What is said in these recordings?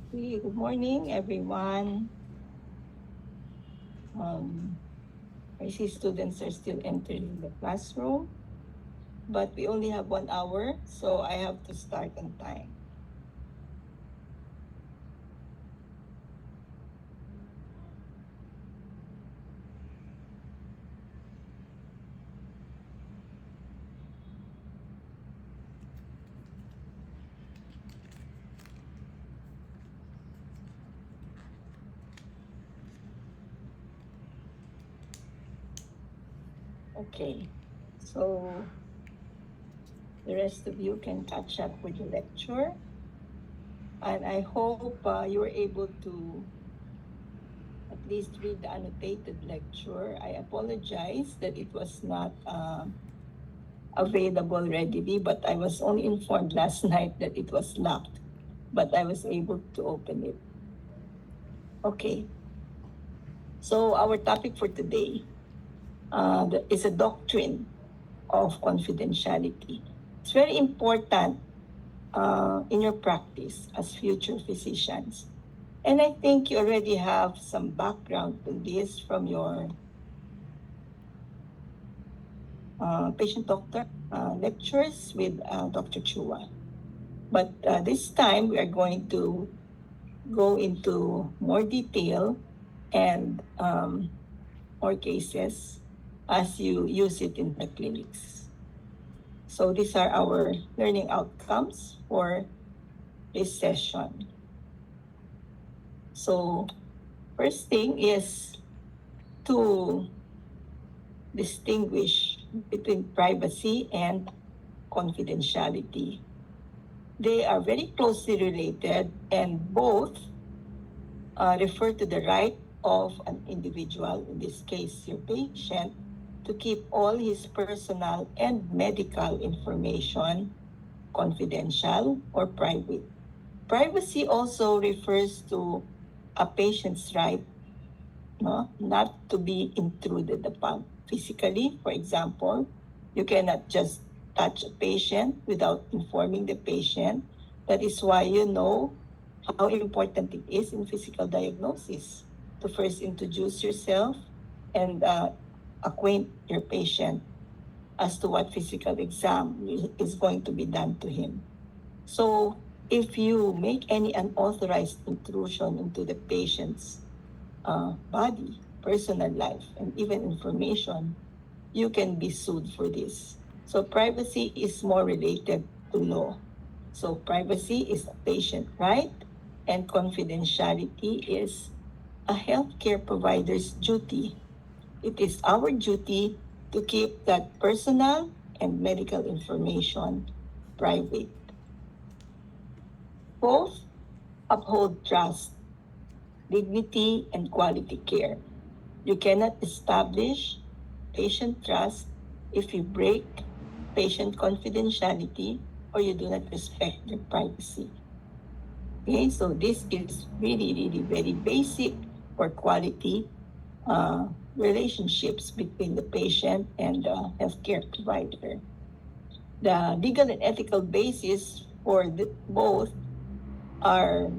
Good morning, everyone. I see students are still entering the classroom, but we only have 1 hour, so I have to start on time. Okay, so the rest of you can catch up with the lecture, and I hope you were able to at least read the annotated lecture. I apologize that it was not available readily, but I was only informed last night that it was locked, but I was able to open it. Okay, so our topic for today is a doctrine of confidentiality. It's very important in your practice as future physicians. And I think you already have some background to this from your patient doctor lectures with Dr. Chua. But this time we are going to go into more detail and more cases as you use it in the clinics. So these are our learning outcomes for this session. So first thing is to distinguish between privacy and confidentiality. They are very closely related and both refer to the right of an individual, in this case your patient, to keep all his personal and medical information confidential or private. Privacy also refers to a patient's right not to be intruded upon physically. For example, you cannot just touch a patient without informing the patient. That is why you know how important it is in physical diagnosis to first introduce yourself and acquaint your patient as to what physical exam is going to be done to him. So if you make any unauthorized intrusion into the patient's body, personal life, and even information, you can be sued for this. So privacy is more related to law. So privacy is a patient right, and confidentiality is a healthcare provider's duty. It is our duty to keep that personal and medical information private. Both uphold trust, dignity, and quality care. You cannot establish patient trust if you break patient confidentiality or you do not respect their privacy. Okay, so this is really, really very basic for quality relationships between the patient and the healthcare provider. The legal and ethical basis for both are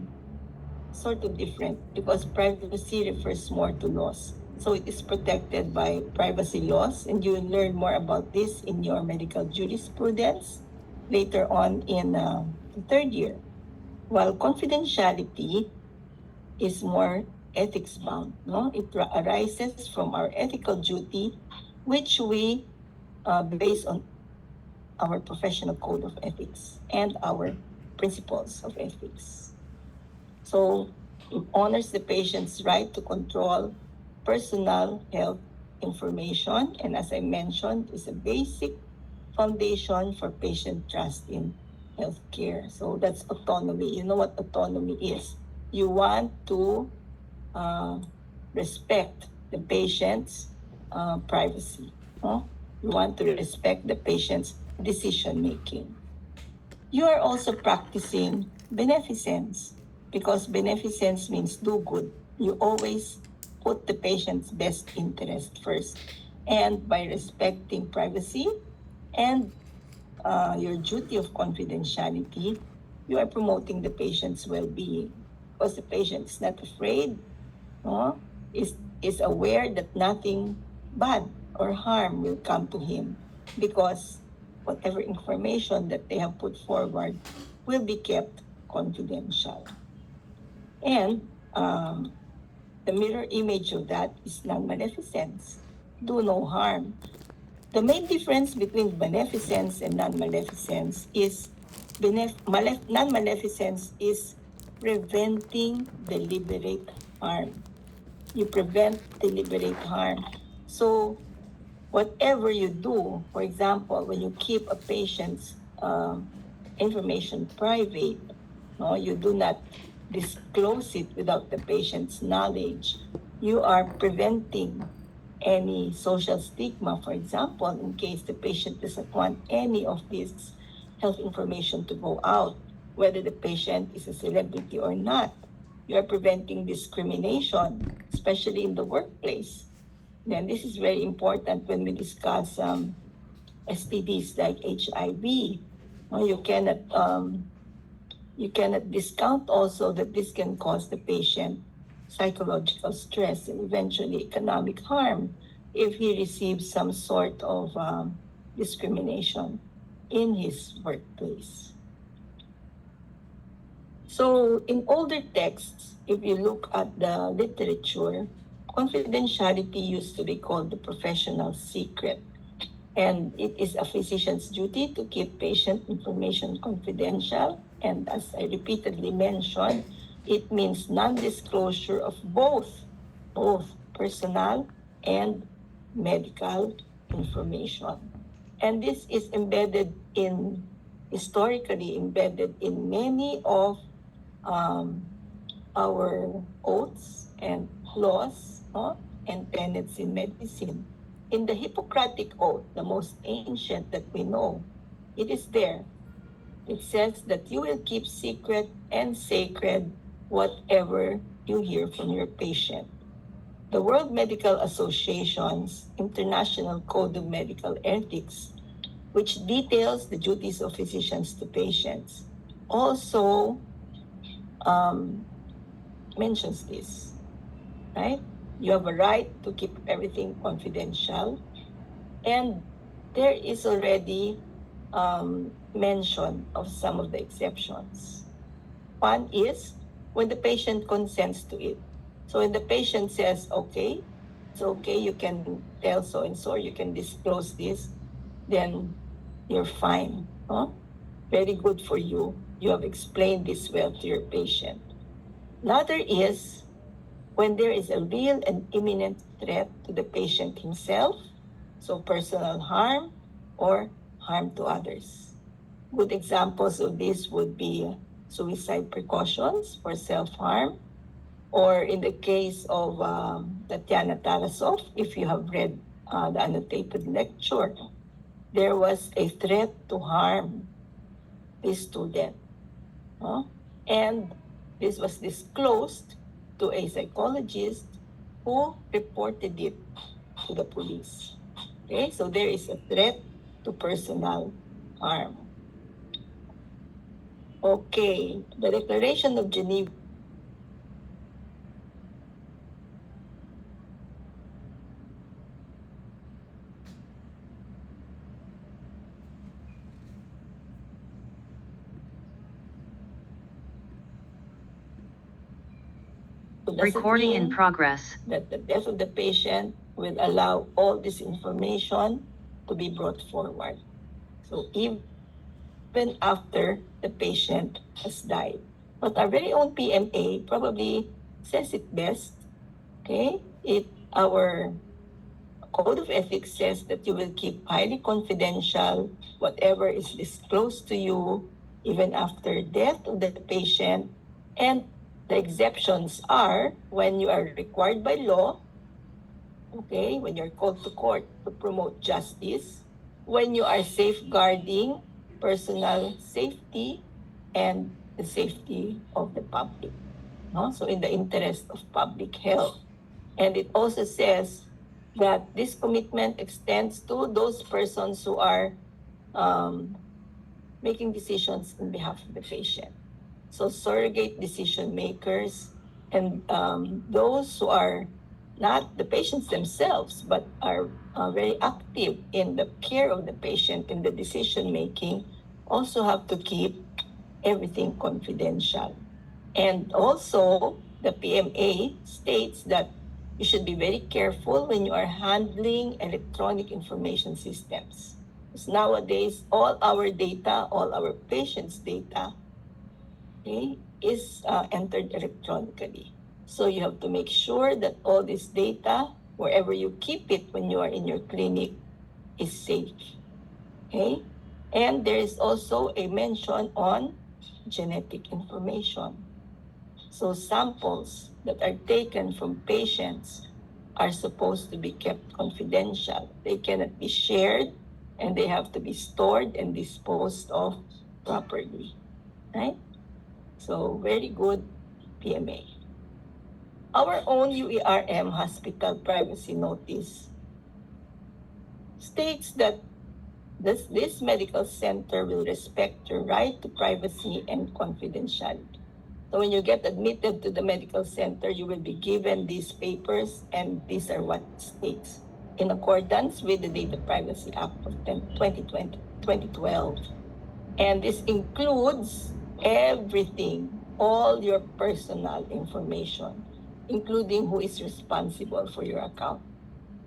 sort of different because privacy refers more to laws. So it is protected by privacy laws, and you will learn more about this in your medical jurisprudence later on in the third year. While confidentiality is more ethics bound, no? It arises from our ethical duty, which we base on our professional code of ethics and our principles of ethics. So it honors the patient's right to control personal health information, and as I mentioned, is a basic foundation for patient trust in healthcare. So that's autonomy. You know what autonomy is? You want to uh, respect the patient's privacy. Huh? You want to respect the patient's decision making. You are also practicing beneficence because beneficence means do good. You always put the patient's best interest first. And by respecting privacy and your duty of confidentiality, you are promoting the patient's well being. because the patient is not afraid, no, is aware that nothing bad or harm will come to him because whatever information that they have put forward will be kept confidential. And the mirror image of that is non-maleficence, do no harm. The main difference between beneficence and non-maleficence is non-maleficence is preventing deliberate harm. You prevent deliberate harm. So whatever you do, for example, when you keep a patient's information private, no, you do not disclose it without the patient's knowledge, you are preventing any social stigma, for example, in case the patient doesn't want any of this health information to go out, whether the patient is a celebrity or not. You are preventing discrimination, especially in the workplace. Then this is very important when we discuss STDs like HIV. You cannot discount also that this can cause the patient psychological stress and eventually economic harm if he receives some sort of discrimination in his workplace. So in older texts, if you look at the literature, confidentiality used to be called the professional secret. And it is a physician's duty to keep patient information confidential. And as I repeatedly mentioned, it means non-disclosure of both personal and medical information. And this is historically embedded in many of our oaths and laws and tenets in medicine. In the Hippocratic Oath, the most ancient that we know, it is there. It says that you will keep secret and sacred whatever you hear from your patient. The World Medical Association's International Code of Medical Ethics, which details the duties of physicians to patients, also mentions this, right? You have a right to keep everything confidential. And there is already mention of some of the exceptions. One is when the patient consents to it. So when the patient says, okay, it's okay, you can tell so-and-so, you can disclose this, then you're fine. Very good for you. You have explained this well to your patient. Another is when there is a real and imminent threat to the patient himself, so personal harm or harm to others. Good examples of this would be suicide precautions for self-harm, or in the case of Tatiana Tarasov, if you have read the annotated lecture, there was a threat to harm this student. And this was disclosed to a psychologist who reported it to the police. Okay, so there is a threat to personal harm. Okay, the Declaration of Geneva Recording in progress. That the death of the patient will allow all this information to be brought forward. So even after the patient has died. But our very own PMA probably says it best. Okay? Our Code of Ethics says that you will keep highly confidential whatever is disclosed to you even after death of the patient. And the exceptions are when you are required by law, okay, when you're called to court to promote justice, when you are safeguarding personal safety and the safety of the public. So in the interest of public health. And it also says that this commitment extends to those persons who are making decisions on behalf of the patient. So surrogate decision makers and those who are not the patients themselves, but are very active in the care of the patient in the decision making, also have to keep everything confidential. And also, the PMA states that you should be very careful when you are handling electronic information systems. Because nowadays, all our data, all our patients' data, okay, is entered electronically. So you have to make sure that all this data, wherever you keep it when you are in your clinic, is safe. Okay? And there is also a mention on genetic information. So samples that are taken from patients are supposed to be kept confidential. They cannot be shared and they have to be stored and disposed of properly. Right? So very good PMA. Our own UERM hospital privacy notice states that this medical center will respect your right to privacy and confidentiality. So when you get admitted to the medical center, you will be given these papers, and these are what it states. In accordance with the Data Privacy Act of 2012. And this includes everything, all your personal information, including who is responsible for your account.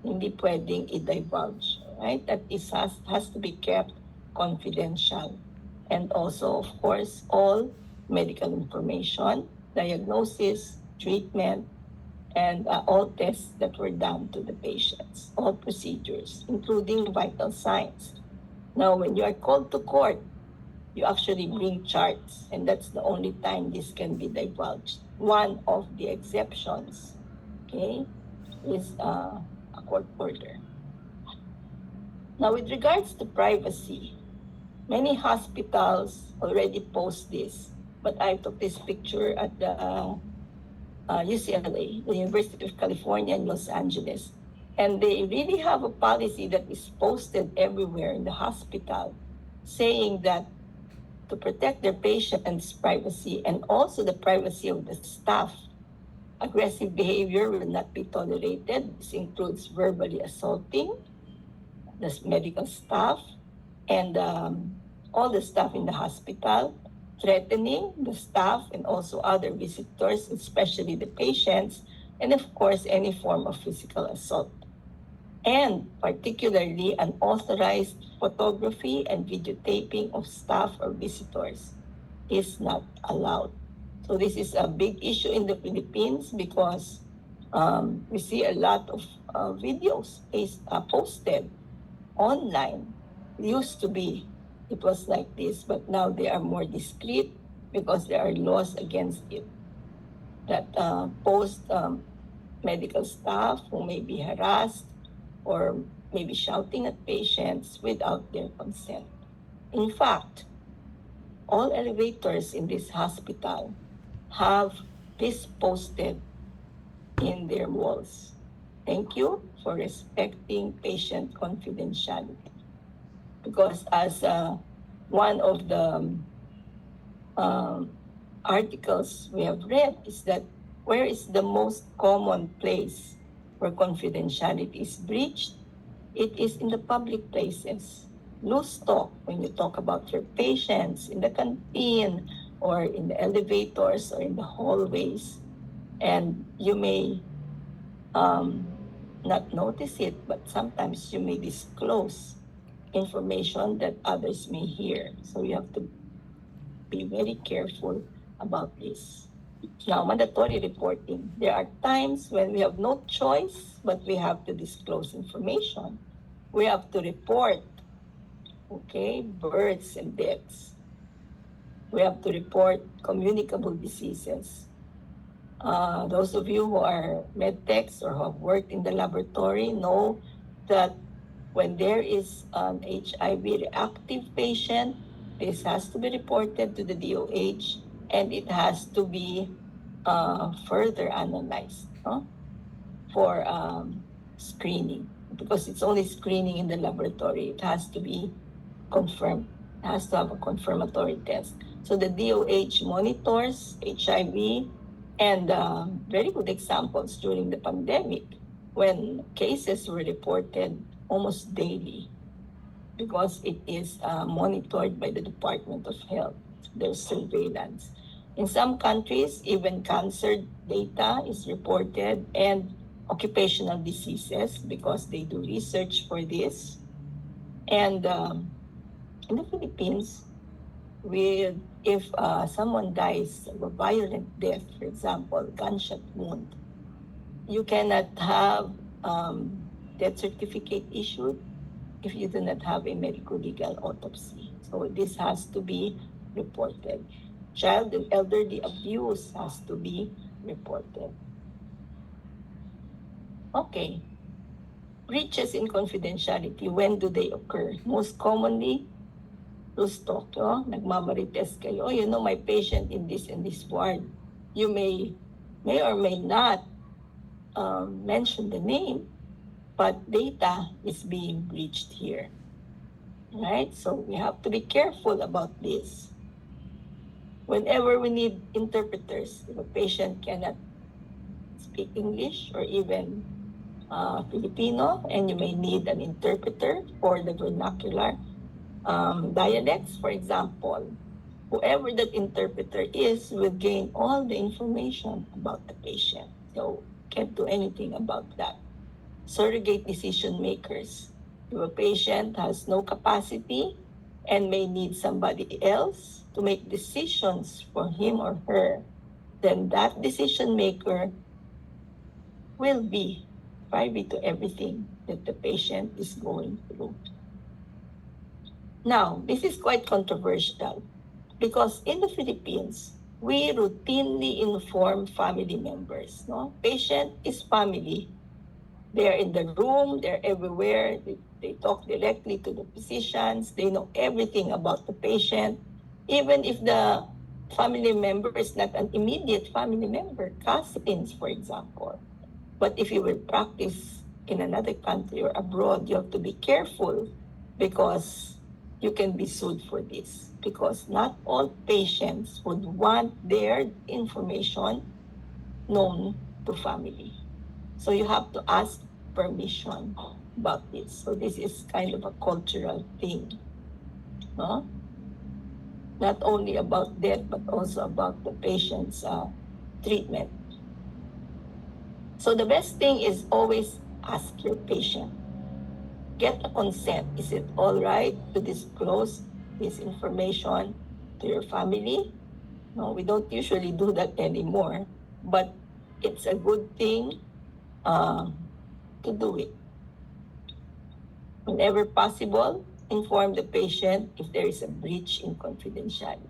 Hindi pwedeng i-divulge, right? That has to be kept confidential. And also, of course, all medical information, diagnosis, treatment, and all tests that were done to the patients, all procedures, including vital signs. Now, when you are called to court, you actually bring charts, and that's the only time this can be divulged. One of the exceptions, okay, is a court order. Now, with regards to privacy, many hospitals already post this, but I took this picture at the UCLA, the University of California in Los Angeles, and they really have a policy that is posted everywhere in the hospital, saying that to protect their patients' privacy and also the privacy of the staff, aggressive behavior will not be tolerated. This includes verbally assaulting the medical staff and all the staff in the hospital, threatening the staff and also other visitors, especially the patients, and of course, any form of physical assault. And particularly unauthorized photography and videotaping of staff or visitors is not allowed. So this is a big issue in the Philippines because we see a lot of videos posted online. Used to be, it was like this, but now they are more discreet because there are laws against it that post medical staff who may be harassed or maybe shouting at patients without their consent. In fact, all elevators in this hospital have this posted in their walls. Thank you for respecting patient confidentiality. Because as one of the articles we have read is that where is the most common place where confidentiality is breached? It is in the public places. Loose talk when you talk about your patients in the canteen or in the elevators or in the hallways. And you may not notice it, but sometimes you may disclose information that others may hear. So you have to be very careful about this. Now, mandatory reporting. There are times when we have no choice, but we have to disclose information. We have to report, okay, births and deaths. We have to report communicable diseases. Those of you who are medtechs or who have worked in the laboratory know that when there is an HIV reactive patient, this has to be reported to the DOH and it has to be further analyzed for screening. Because it's only screening in the laboratory, it has to be confirmed has to have a confirmatory test. So the DOH monitors HIV, and very good examples during the pandemic when cases were reported almost daily because it is monitored by the Department of Health. There's surveillance. In some countries, even cancer data is reported and occupational diseases because they do research for this. And in the Philippines, if someone dies of a violent death, for example, gunshot wound, you cannot have death certificate issued if you do not have a medical legal autopsy. So this has to be reported. Child and elderly abuse has to be reported. Okay. Breaches in confidentiality, when do they occur? Most commonly, those talk, nagmamarites kayo, my patient in this and this ward. You may or may not mention the name, but data is being breached here. Right? So we have to be careful about this. Whenever we need interpreters, if a patient cannot speak English or even Filipino, and you may need an interpreter for the vernacular dialects, for example, whoever that interpreter is will gain all the information about the patient. So can't do anything about that. Surrogate decision makers. If a patient has no capacity and may need somebody else to make decisions for him or her, then that decision maker will be privy to everything that the patient is going through. Now, this is quite controversial because in the Philippines, we routinely inform family members. No? Patient is family. They're in the room, they're everywhere. They talk directly to the physicians. They know everything about the patient. Even if the family member is not an immediate family member, cousins, for example. But if you will practice in another country or abroad, you have to be careful because you can be sued for this. Because not all patients would want their information known to family. So you have to ask permission about this. So this is kind of a cultural thing. No? Not only about death, but also about the patient's treatment. So the best thing is always ask your patient. Get a consent. Is it all right to disclose this information to your family? No, we don't usually do that anymore, but it's a good thing to do it. Whenever possible, inform the patient if there is a breach in confidentiality.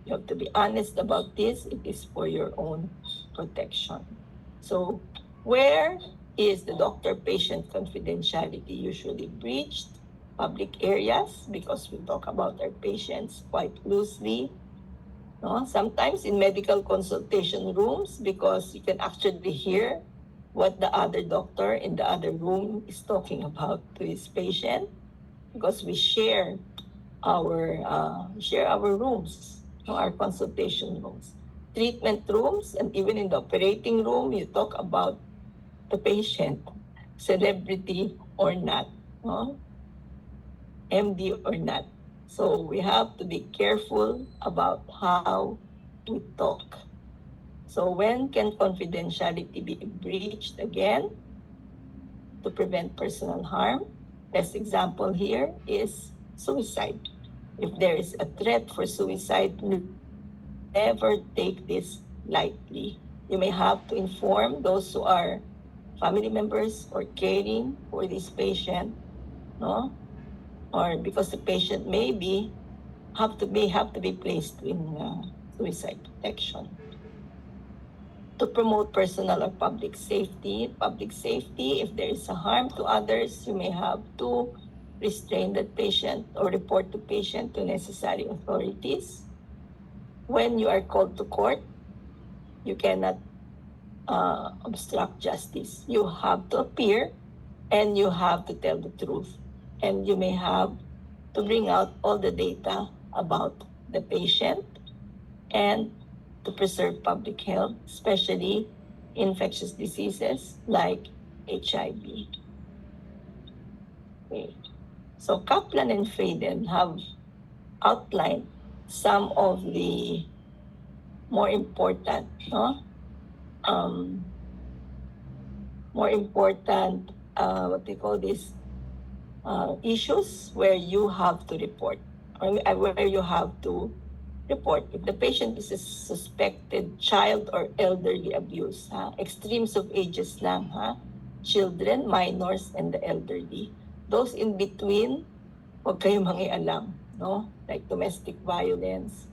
You have to be honest about this. It is for your own protection. So, where is the doctor-patient confidentiality usually breached? Public areas, because we talk about our patients quite loosely. No? Sometimes in medical consultation rooms, because you can actually hear what the other doctor in the other room is talking about to his patient, because we share our rooms, our consultation rooms, treatment rooms, and even in the operating room, you talk about the patient, celebrity or not, MD or not. So we have to be careful about how we talk. So when can confidentiality be breached again? To prevent personal harm. Best example here is suicide. If there is a threat for suicide, never take this lightly. You may have to inform those who are family members or caring for this patient, no? Or because the patient may have to be placed in suicide protection. To promote personal or public safety, if there is a harm to others, you may have to restrain that patient or report the patient to necessary authorities. When you are called to court, you cannot obstruct justice. You have to appear and you have to tell the truth. And you may have to bring out all the data about the patient and to preserve public health, especially infectious diseases like HIV. Okay. So Kaplan and Faden have outlined some of the more important, more important, what they call this, issues where you have to report, or where you have to report if the patient is a suspected child or elderly abuse. Extremes of ages lang, children, minors, and the elderly. Those in between, huwag kayong mangialam, no? Like domestic violence,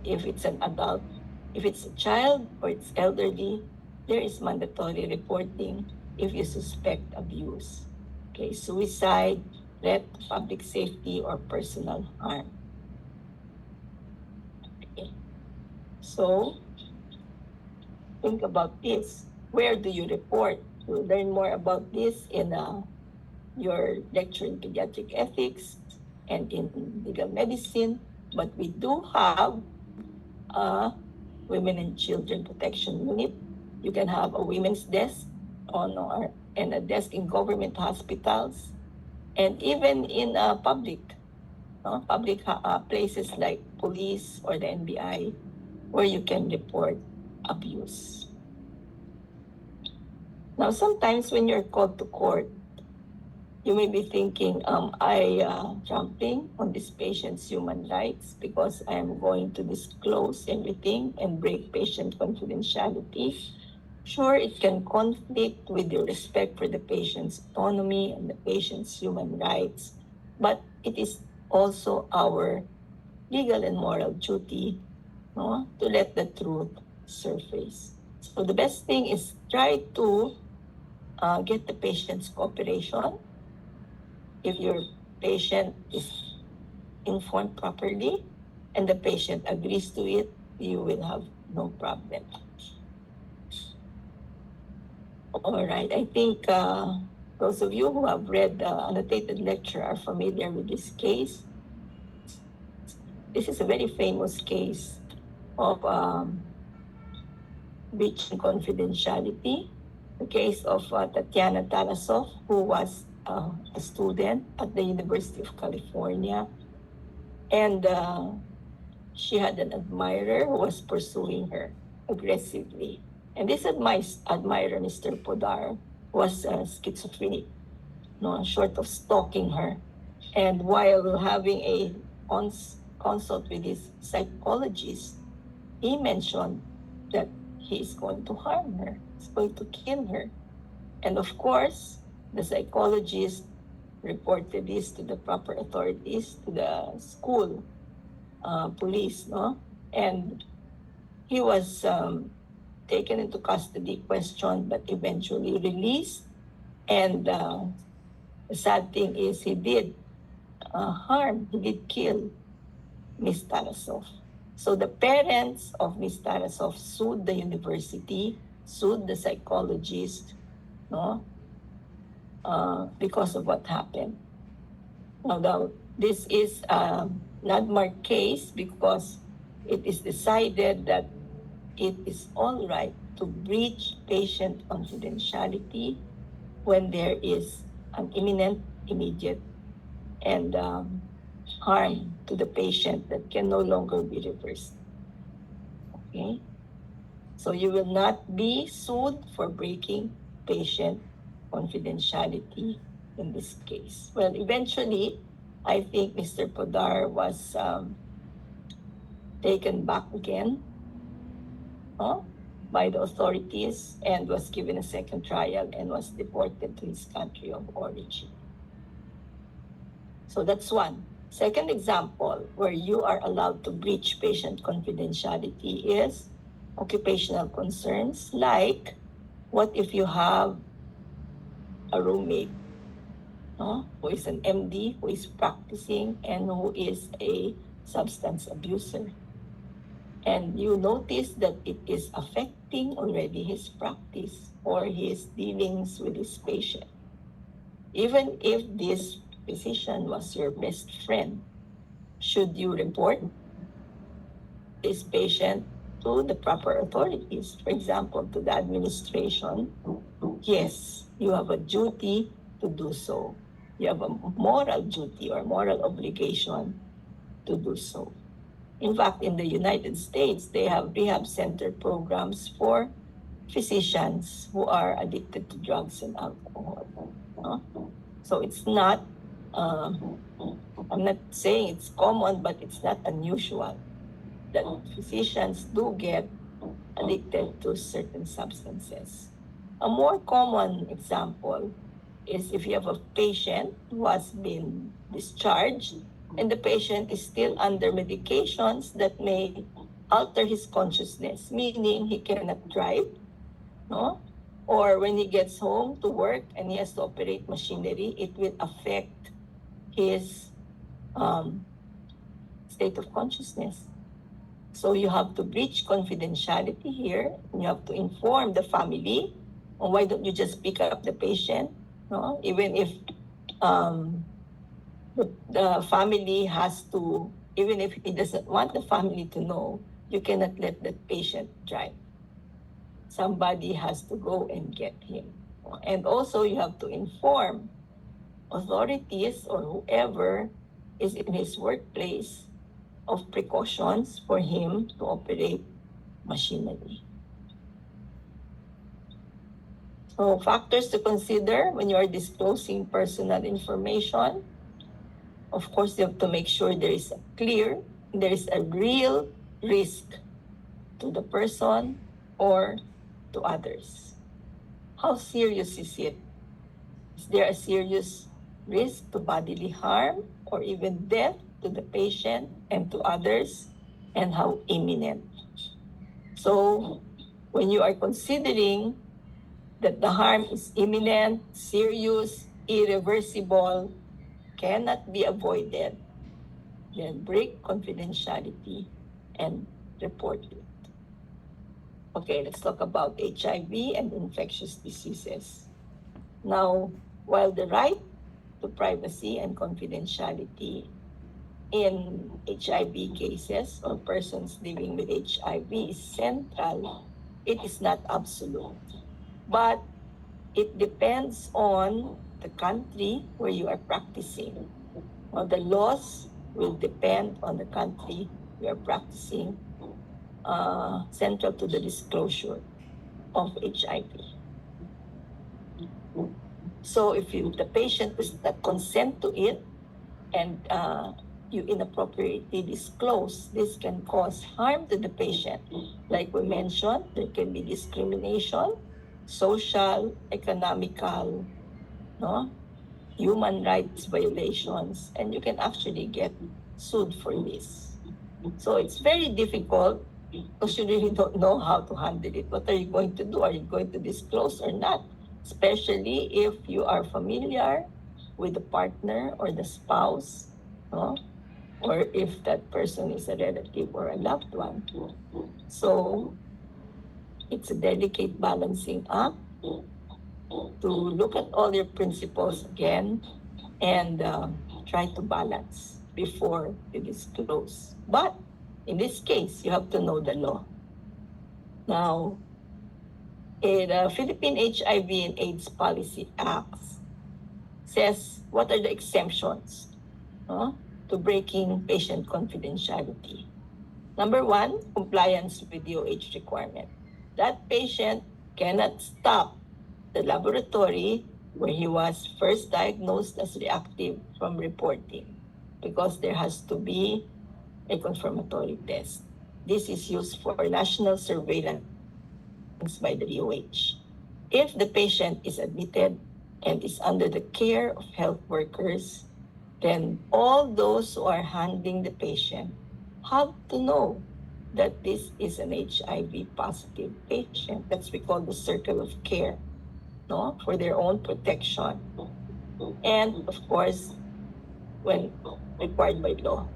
if it's an adult, if it's a child or it's elderly, there is mandatory reporting if you suspect abuse. Okay, suicide, threat to public safety, or personal harm. Okay. So, think about this. Where do you report? You'll learn more about this in your lecture in pediatric ethics and in legal medicine. But we do have a women and children protection unit. You can have a women's desk and a desk in government hospitals, and even in public places like police or the NBI, where you can report abuse. Now, sometimes when you're called to court, you may be thinking, I jumping on this patient's human rights because I am going to disclose everything and break patient confidentiality. Sure, it can conflict with your respect for the patient's autonomy and the patient's human rights, but it is also our legal and moral duty, to let the truth surface. So the best thing is try to get the patient's cooperation. If your patient is informed properly and the patient agrees to it, you will have no problem. All right, I think those of you who have read the annotated lecture are familiar with this case. This is a very famous case of breaching confidentiality, the case of Tatiana Tarasov, who was a student at the University of California, and she had an admirer who was pursuing her aggressively. And this admirer, Mr. Podar, was schizophrenic, short of stalking her. And while having a consult with his psychologist, he mentioned that he is going to harm her, he's going to kill her. And of course, the psychologist reported this to the proper authorities, to the school police, and he was taken into custody, questioned, but eventually released. And the sad thing is he did harm, he did kill Miss Tarasov. So the parents of Miss Tarasov sued the university, sued the psychologist, because of what happened. Now, this is a landmark case because it is decided that it is all right to breach patient confidentiality when there is an imminent, immediate, and harm to the patient that can no longer be reversed. Okay? So you will not be sued for breaking patient confidentiality in this case. Well, eventually, I think Mr. Podar was taken back again by the authorities and was given a second trial and was deported to his country of origin. So that's one. Second example where you are allowed to breach patient confidentiality is occupational concerns, like what if you have a roommate who is an MD, who is practicing, and who is a substance abuser. And you notice that it is affecting already his practice or his dealings with his patient. Even if this physician was your best friend, should you report this patient to the proper authorities, for example, to the administration? Yes, you have a duty to do so. You have a moral duty or moral obligation to do so. In fact, in the United States, they have rehab center programs for physicians who are addicted to drugs and alcohol. No? So it's not, I'm not saying it's common, but it's not unusual that physicians do get addicted to certain substances. A more common example is if you have a patient who has been discharged and the patient is still under medications that may alter his consciousness, meaning he cannot drive, no? Or when he gets home to work and he has to operate machinery, it will affect his state of consciousness. So you have to breach confidentiality here. And you have to inform the family. Or why don't you just pick up the patient? No? Even if the family has to, even if he doesn't want the family to know, you cannot let that patient drive. Somebody has to go and get him. And also you have to inform authorities or whoever is in his workplace of precautions for him to operate machinery. So factors to consider when you are disclosing personal information. Of course, you have to make sure there is a real risk to the person or to others. How serious is it? Is there a serious risk to bodily harm or even death to the patient and to others, and how imminent? So when you are considering that the harm is imminent, serious, irreversible, cannot be avoided, then break confidentiality and report it. Okay, let's talk about HIV and infectious diseases. Now, while the right to privacy and confidentiality in HIV cases or persons living with HIV is central, it is not absolute. But it depends on the country where you are practicing. Now, the laws will depend on the country you are practicing, central to the disclosure of HIV. So if the patient does not consent to it and you inappropriately disclose, this can cause harm to the patient. Like we mentioned, there can be discrimination, social, economical, no, human rights violations, and you can actually get sued for this. So it's very difficult because you really don't know how to handle it. What are you going to do? Are you going to disclose or not? Especially if you are familiar with the partner or the spouse, no? Or if that person is a relative or a loved one. So it's a delicate balancing act to look at all your principles again and try to balance before you disclose. But in this case, you have to know the law. Now, in the Philippine HIV and AIDS Policy Act says what are the exemptions to breaking patient confidentiality. Number one, compliance with DOH requirement. That patient cannot stop the laboratory where he was first diagnosed as reactive from reporting because there has to be a confirmatory test. This is used for national surveillance by the DOH. If the patient is admitted and is under the care of health workers, then all those who are handling the patient have to know that this is an HIV positive patient. That's we call the circle of care, no, for their own protection. And of course, when required by law,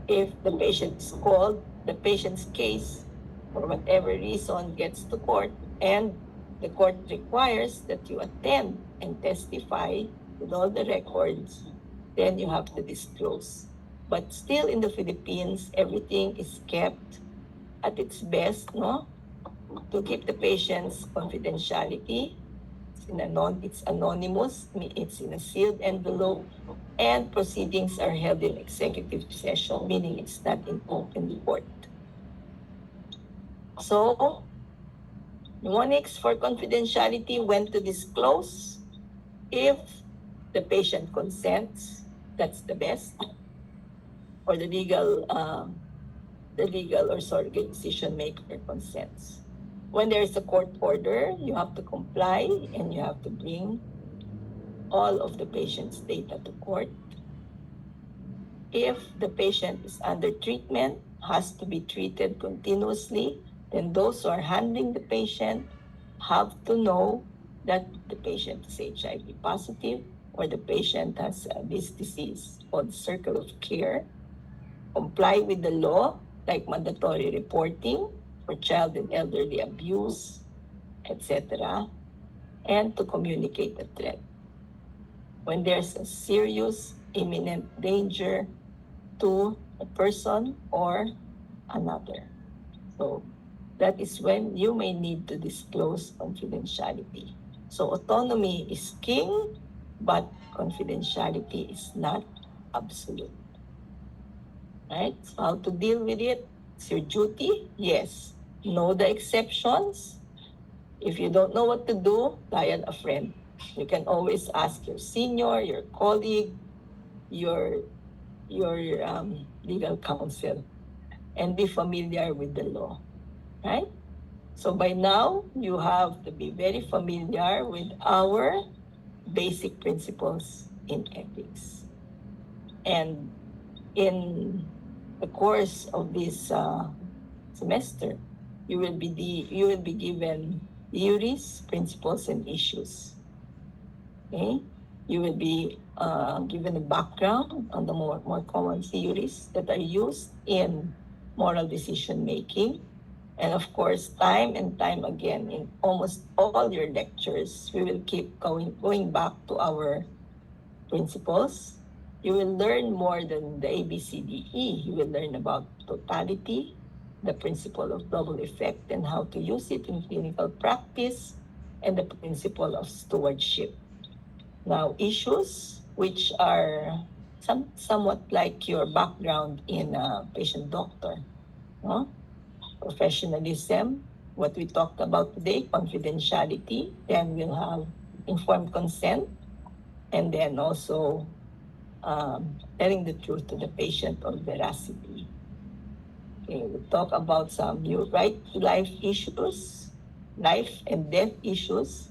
if the patient is called, the patient's case, for whatever reason, gets to court, and the court requires that you attend and testify, with all the records, then you have to disclose. But still in the Philippines, everything is kept at its best, no? To keep the patient's confidentiality. It's anonymous, it's in a sealed envelope, and proceedings are held in executive session, meaning it's not in open court. So, mnemonics for confidentiality, when to disclose. If the patient consents, that's the best. Or the legal or surrogate decision maker consents. When there is a court order, you have to comply and you have to bring all of the patient's data to court. If the patient is under treatment, has to be treated continuously, then those who are handling the patient have to know that the patient is HIV positive or the patient has this disease called circle of care. Comply with the law, like mandatory reporting for child and elderly abuse, etc., and to communicate the threat. When there's a serious, imminent danger to a person or another. So that is when you may need to disclose confidentiality. So autonomy is king, but confidentiality is not absolute. Right? So how to deal with it? It's your duty, yes. Know the exceptions. If you don't know what to do, dial a friend. You can always ask your senior, your colleague, your legal counsel, and be familiar with the law, right? So by now, you have to be very familiar with our basic principles in ethics. And in the course of this semester, you will be given theories, principles, and issues. Okay, you will be given a background on the more common theories that are used in moral decision making. And of course, time and time again, in almost all your lectures, we will keep going back to our principles. You will learn more than the ABCDE. You will learn about totality, the principle of double effect and how to use it in clinical practice, and the principle of stewardship. Now, issues which are somewhat like your background in patient doctor, no? Professionalism, what we talked about today, confidentiality, then we'll have informed consent, and then also telling the truth to the patient on veracity. Okay, we'll talk about some new right to life issues, life and death issues.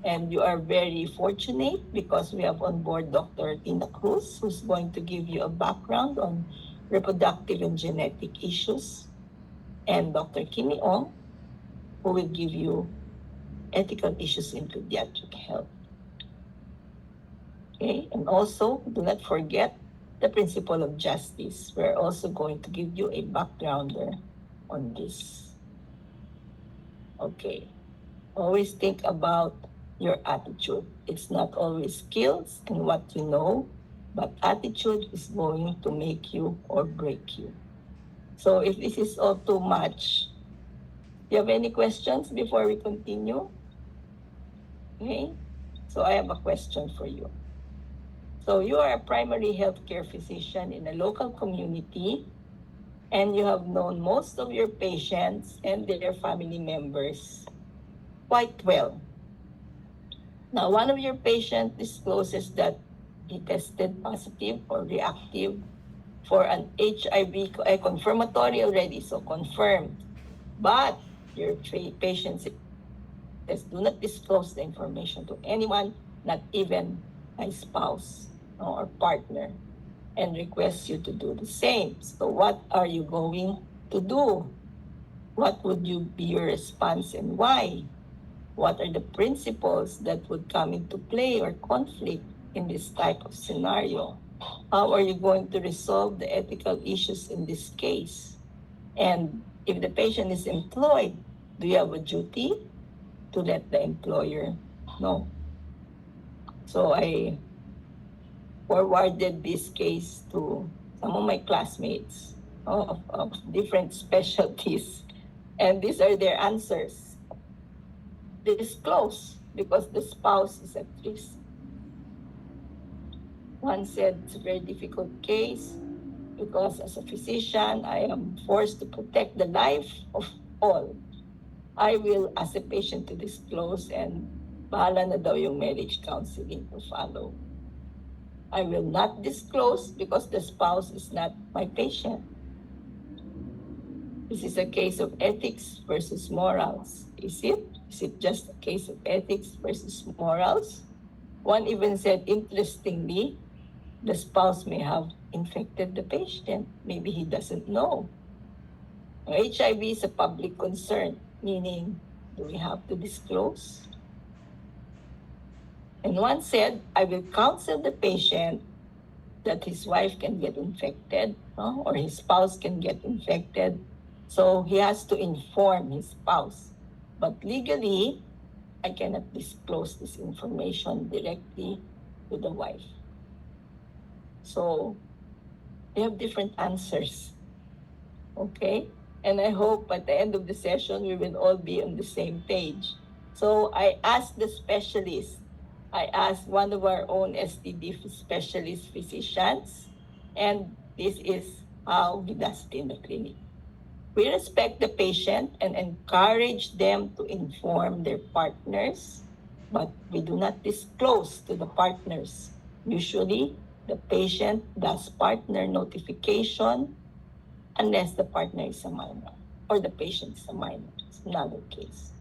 And you are very fortunate because we have on board Dr. Tina Cruz, who's going to give you a background on reproductive and genetic issues, and Dr. Kimi Ong, who will give you ethical issues in pediatric health. Okay, and also do not forget the principle of justice. We're also going to give you a backgrounder on this. Okay, always think about your attitude. It's not always skills and what you know, but attitude is going to make you or break you. So if this is all too much, do you have any questions before we continue? Okay, so I have a question for you. So you are a primary healthcare physician in a local community, and you have known most of your patients and their family members quite well. Now, one of your patients discloses that he tested positive or reactive for an HIV, confirmatory already, so confirmed. But your patient says, do not disclose the information to anyone, not even my spouse or partner, and requests you to do the same. So what are you going to do? What would be your response and why? What are the principles that would come into play or conflict in this type of scenario? How are you going to resolve the ethical issues in this case? And if the patient is employed, do you have a duty to let the employer know? So I forwarded this case to some of my classmates of different specialties, and these are their answers. Disclose because the spouse is at risk. One said it's a very difficult case because as a physician, I am forced to protect the life of all. I will ask the patient to disclose and bahala na daw yung marriage counseling to follow. I will not disclose because the spouse is not my patient. This is a case of ethics versus morals. Is it? Is it just a case of ethics versus morals? One even said, interestingly, the spouse may have infected the patient. Maybe he doesn't know. HIV is a public concern, meaning, do we have to disclose? And one said, I will counsel the patient that his wife can get infected, or his spouse can get infected. So he has to inform his spouse. But legally, I cannot disclose this information directly to the wife. So they have different answers. Okay? And I hope at the end of the session, we will all be on the same page. So I asked the specialist, I asked one of our own STD specialist physicians, and this is how he does it in the clinic. We respect the patient and encourage them to inform their partners, but we do not disclose to the partners. Usually, the patient does partner notification unless the partner is a minor or the patient is a minor. It's another case.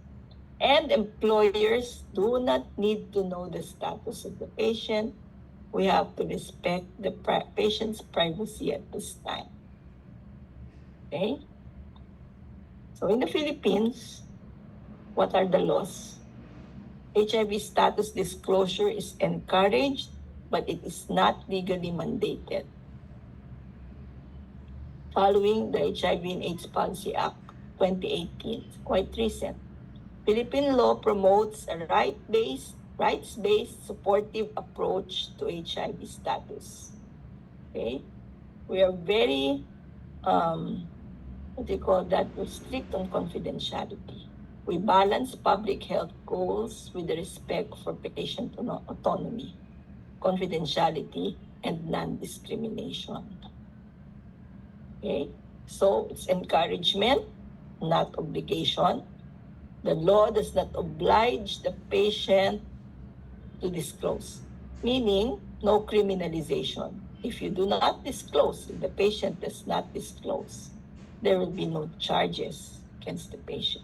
And employers do not need to know the status of the patient. We have to respect the patient's privacy at this time. Okay? So in the Philippines, what are the laws? HIV status disclosure is encouraged, but it is not legally mandated. Following the HIV and AIDS Policy Act 2018, quite recent, Philippine law promotes a rights-based supportive approach to HIV status. Okay? We are very, we're strict on confidentiality. We balance public health goals with the respect for patient autonomy, confidentiality, and non-discrimination. Okay? So it's encouragement, not obligation. The law does not oblige the patient to disclose, meaning no criminalization. If you do not disclose, if the patient does not disclose, there will be no charges against the patient.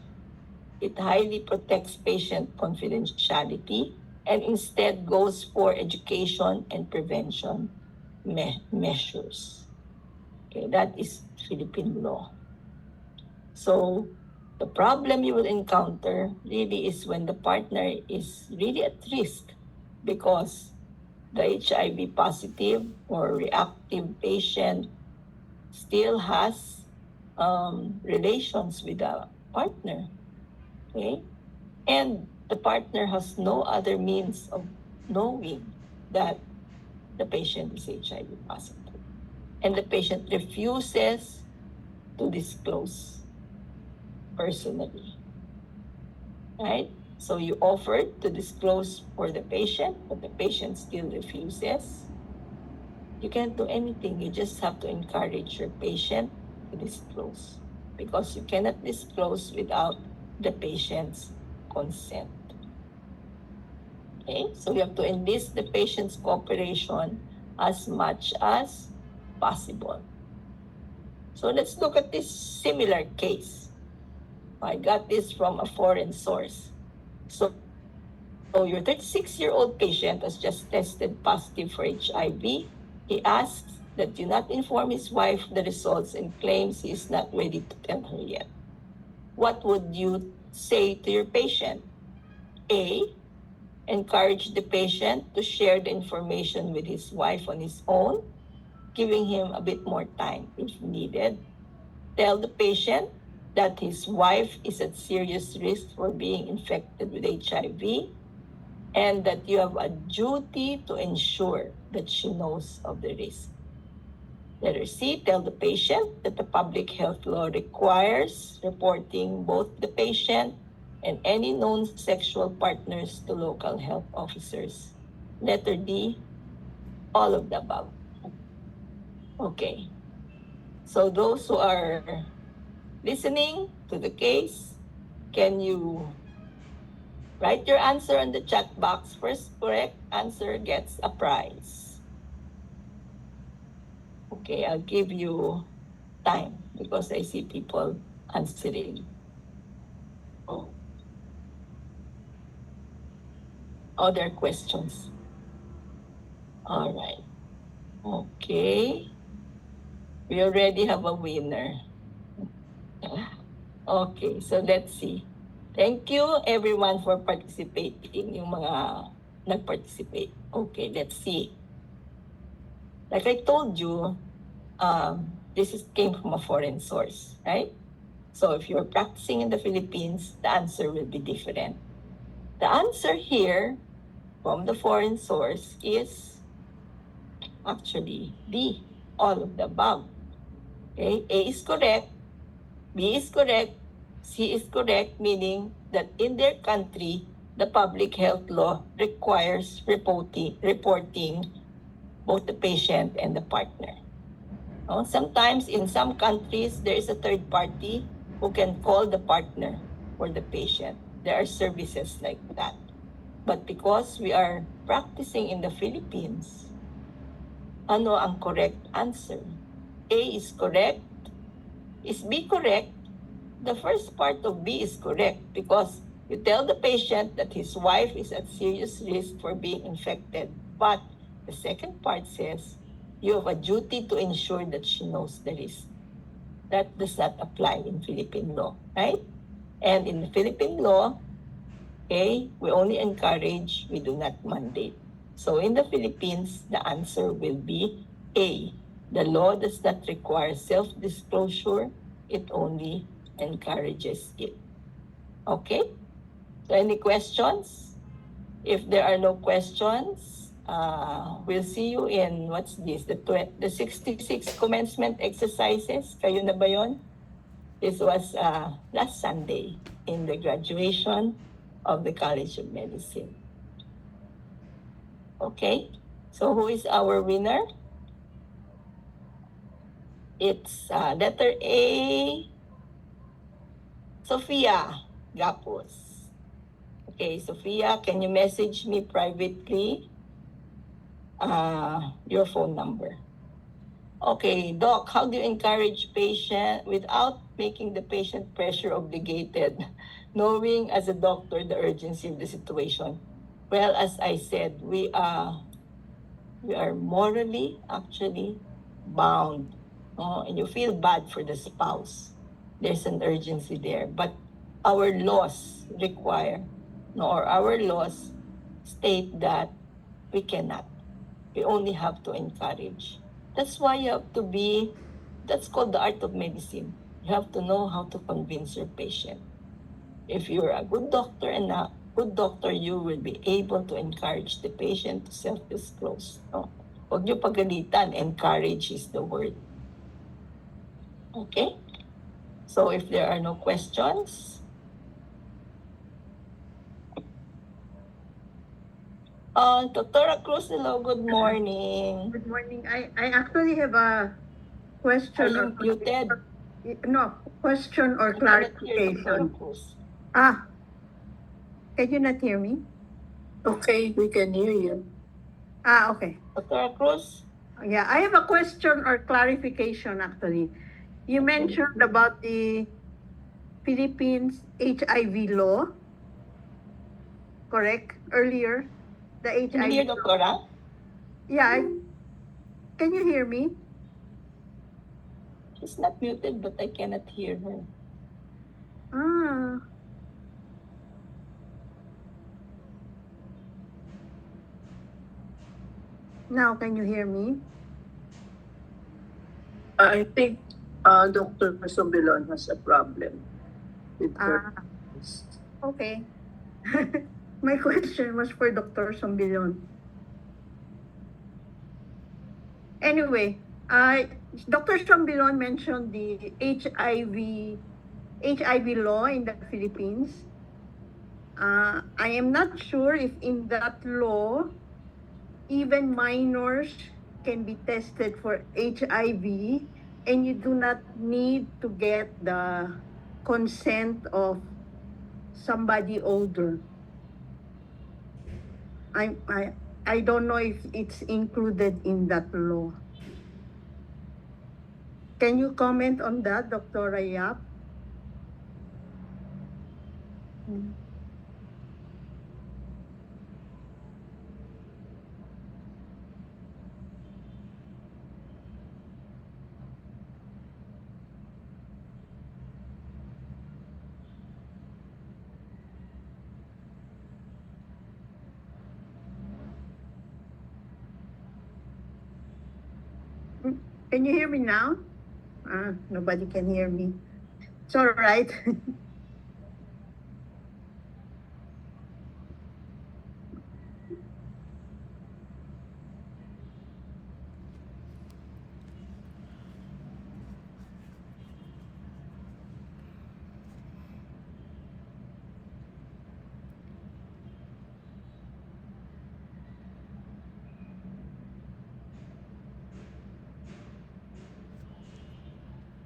It highly protects patient confidentiality and instead goes for education and prevention measures. Okay, that is Philippine law. So the problem you will encounter really is when the partner is really at risk because the HIV positive or reactive patient still has relations with the partner. Okay? And the partner has no other means of knowing that the patient is HIV positive. And the patient refuses to disclose personally. Right? So you offered to disclose for the patient, but the patient still refuses. You can't do anything. You just have to encourage your patient to disclose because you cannot disclose without the patient's consent. Okay? So you have to enlist the patient's cooperation as much as possible. So let's look at this similar case. I got this from a foreign source. So your 36-year-old patient has just tested positive for HIV. He asks that you not inform his wife the results and claims he is not ready to tell her yet. What would you say to your patient? A, encourage the patient to share the information with his wife on his own, giving him a bit more time if needed. Tell the patient that his wife is at serious risk for being infected with HIV and that you have a duty to ensure that she knows of the risk. Letter C, tell the patient that the public health law requires reporting both the patient and any known sexual partners to local health officers. Letter D, all of the above. Okay. So those who are listening to the case, can you write your answer in the chat box? First correct answer gets a prize. Okay, I'll give you time because I see people answering. Oh. Other questions? All right. Okay. We already have a winner. Okay, so let's see. Thank you everyone for participating, yung mga nag-participate. Okay, let's see. Like I told you, came from a foreign source, right? So if you're practicing in the Philippines, the answer will be different. The answer here from the foreign source is actually D, all of the above. Okay, A is correct, B is correct, C is correct, meaning that in their country, the public health law requires reporting both the patient and the partner. Sometimes in some countries, there is a third party who can call the partner for the patient. There are services like that. But because we are practicing in the Philippines, ano ang correct answer? A is correct. Is B correct? The first part of B is correct because you tell the patient that his wife is at serious risk for being infected. But the second part says you have a duty to ensure that she knows the risk. That does not apply in Philippine law, right? And in the Philippine law, okay, we only encourage, we do not mandate. So in the Philippines, the answer will be A. The law does not require self-disclosure, it only encourages it. Okay? So any questions? If there are no questions, we'll see you in, what's this, the 66 commencement exercises. Kayo na ba yun? This was last Sunday in the graduation of the College of Medicine. Okay, so who is our winner? It's letter A, Sophia Gapos. Okay, Sophia, can you message me privately your phone number? Okay, Doc, how do you encourage patient without making the patient pressure obligated, knowing as a doctor the urgency of the situation? Well, as I said, we are morally actually bound, and you feel bad for the spouse. There's an urgency there, but our laws require, or our laws state that we cannot. We only have to encourage. That's why you have to be, that's called the art of medicine. You have to know how to convince your patient. If you're a good doctor and a good doctor, you will be able to encourage the patient to self-disclose. Huwag niyo pagalitan, encourage is the word. Okay? So if there are no questions, Dr. Cruz, hello, good morning. Good morning. I actually have a question. Are you muted? No, question or I cannot hear you, Dr. clarification. Cruz. Can you not hear me? Okay, we can hear you. Okay. Dr. Cruz? Yeah, I have a question or clarification actually. You mentioned about the Philippines HIV law, correct? Earlier, the HIV. Can you hear, Doctora? Yeah. Can you hear me? She's not muted, but I cannot hear her. Now, can you hear me? I think Dr. Sombilon has a problem with her. Okay. My question was for Dr. Sombilon. Anyway, Dr. Sombilon mentioned the HIV law in the Philippines. I am not sure if in that law, even minors can be tested for HIV and you do not need to get the consent of somebody older. I don't know if it's included in that law. Can you comment on that, Dr. Rayap? Can you hear me now? Nobody can hear me. It's all right.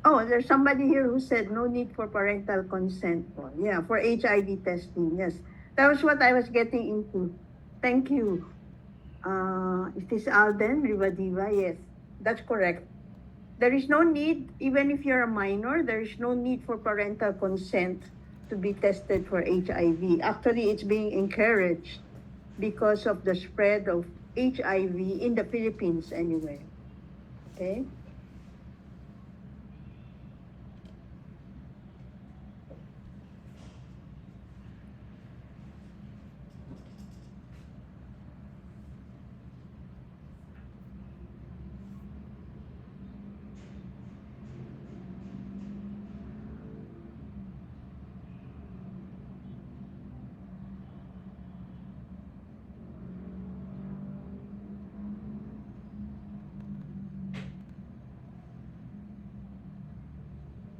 Oh, there's somebody here who said no need for parental consent. Yeah, for HIV testing. Yes, that was what I was getting into. Thank you. Is this Alden Rivadiva? Yes, that's correct. There is no need, even if you're a minor, there is no need for parental consent to be tested for HIV. Actually, it's being encouraged because of the spread of HIV in the Philippines anyway. Okay?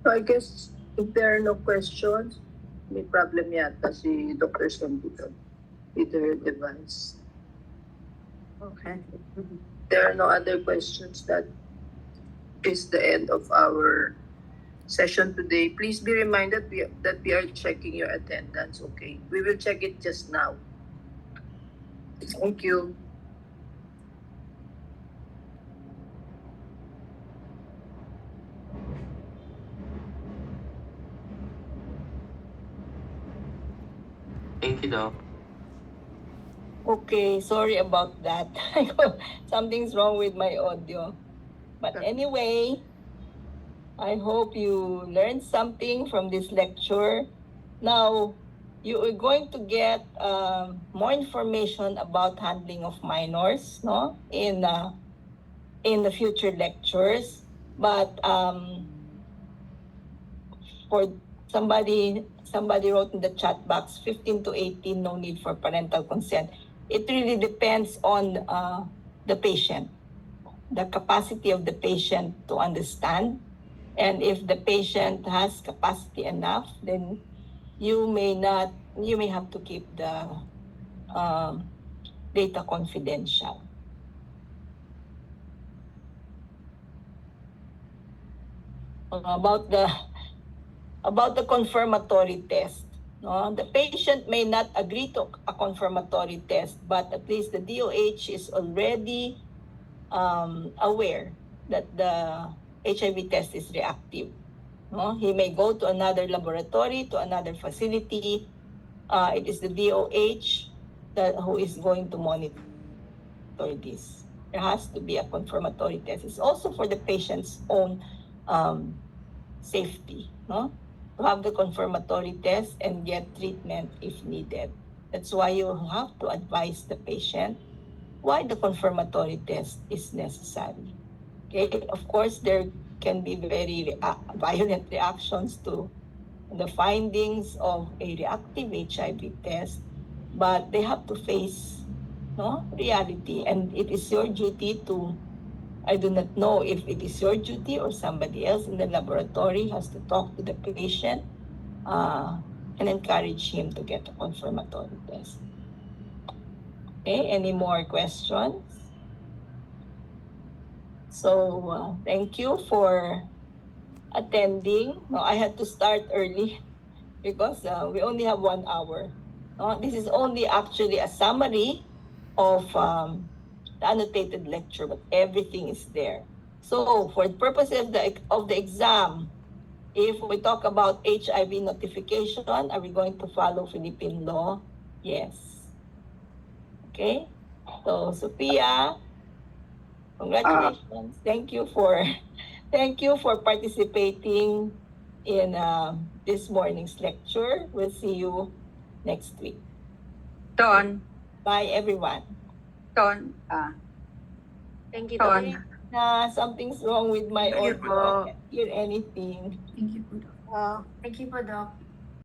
So I guess if there are no questions, may problem yata si Dr. Sombilon with her device. Okay. There are no other questions. That is the end of our session today. Please be reminded that we are checking your attendance, okay? We will check it just now. Thank you. Thank you, Doc. Okay, sorry about that. Something's wrong with my audio. But anyway, I hope you learned something from this lecture. Now, you are going to get more information about handling of minors, no, in the future lectures. But for somebody wrote in the chat box, 15 to 18, no need for parental consent. It really depends on the patient, the capacity of the patient to understand. And if the patient has capacity enough, then you may have to keep the data confidential. About the confirmatory test. No? The patient may not agree to a confirmatory test, but at least the DOH is already aware that the HIV test is reactive. No? He may go to another laboratory, to another facility. It is the DOH who is going to monitor this. There has to be a confirmatory test. It's also for the patient's own safety, no? To have the confirmatory test and get treatment if needed. That's why you have to advise the patient why the confirmatory test is necessary. Okay, of course, there can be very violent reactions to the findings of a reactive HIV test, but they have to face reality, and it is your duty to I do not know if it is your duty or somebody else in the laboratory has to talk to the patient and encourage him to get a confirmatory test. Okay, any more questions? So, thank you for attending. No, I had to start early because we only have 1 hour. This is only actually a summary of the annotated lecture, but everything is there. So, for the purposes of the exam, if we talk about HIV notification, are we going to follow Philippine law? Yes. Okay. So, Sophia, congratulations. Thank you for participating in this morning's lecture. We'll see you next week. Don, Bye, everyone. thank you, Sorry Don. na something's wrong with my Thank you audio. I po. can't hear anything. Thank you po, Doc. Thank you po, Doc.